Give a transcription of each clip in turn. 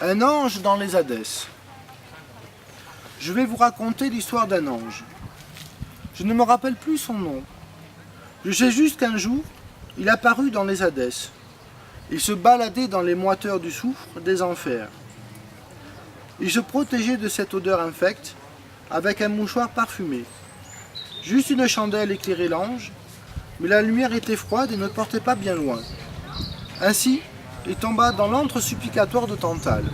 Un ange dans les Hadès. Je vais vous raconter l'histoire d'un ange. Je ne me rappelle plus son nom. Je sais juste qu'un jour, il apparut dans les Hadès. Il se baladait dans les moiteurs du soufre des enfers. Il se protégeait de cette odeur infecte avec un mouchoir parfumé. Juste une chandelle éclairait l'ange, mais la lumière était froide et ne portait pas bien loin. Ainsi, il tomba dans l'antre supplicatoire de Tantale.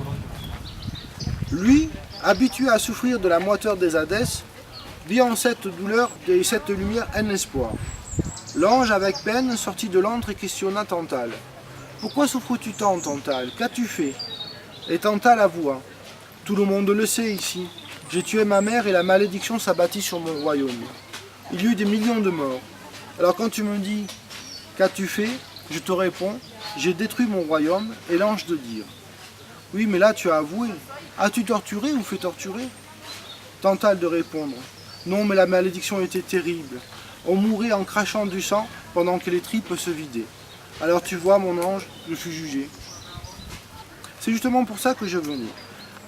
Lui, habitué à souffrir de la moiteur des Hadès, vit en cette douleur et cette lumière un espoir. L'ange, avec peine, sortit de l'antre et questionna Tantale. « Pourquoi souffres-tu tant, Tantale? Qu'as-tu fait » Et Tantale avoua. « Tout le monde le sait ici. J'ai tué ma mère et la malédiction s'abattit sur mon royaume. Il y eut des millions de morts. Alors quand tu me dis « Qu'as-tu fait » je te réponds « J'ai détruit mon royaume » et l'ange de dire « Oui, mais là tu as avoué. As-tu torturé ou fait torturer » Tantale de répondre « Non, mais la malédiction était terrible. On mourait en crachant du sang pendant que les tripes se vidaient. Alors tu vois, mon ange, je fus jugé. C'est justement pour ça que je venais.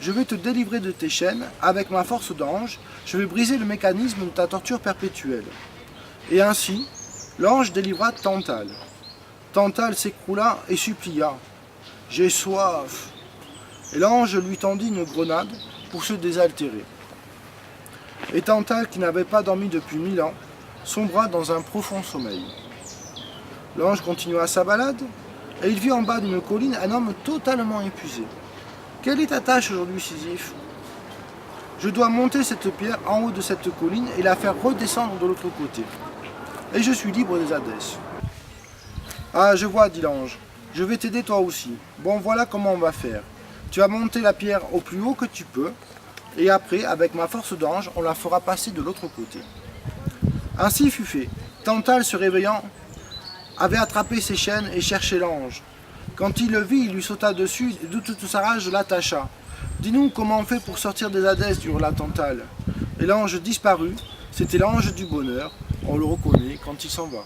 Je vais te délivrer de tes chaînes, avec ma force d'ange, je vais briser le mécanisme de ta torture perpétuelle. » Et ainsi, l'ange délivra Tantale. Tantale s'écroula et supplia. « J'ai soif !» Et l'ange lui tendit une grenade pour se désaltérer. Et Tantale, qui n'avait pas dormi depuis 1000 ans, sombra dans un profond sommeil. L'ange continua sa balade, et il vit en bas d'une colline un homme totalement épuisé. « Quelle est ta tâche aujourd'hui, Sisyphe ?»« Je dois monter cette pierre en haut de cette colline et la faire redescendre de l'autre côté. Et je suis libre des Hadès. »« Ah, je vois, dit l'ange, je vais t'aider toi aussi. Bon, voilà comment on va faire. Tu vas monter la pierre au plus haut que tu peux, et après, avec ma force d'ange, on la fera passer de l'autre côté. » Ainsi fut fait. Tantale, se réveillant, avait attrapé ses chaînes et cherchait l'ange. Quand il le vit, il lui sauta dessus et de toute sa rage l'attacha. « Dis-nous comment on fait pour sortir des Hadès » hurla Tantale. Et l'ange disparut. C'était l'ange du bonheur. On le reconnaît quand il s'en va.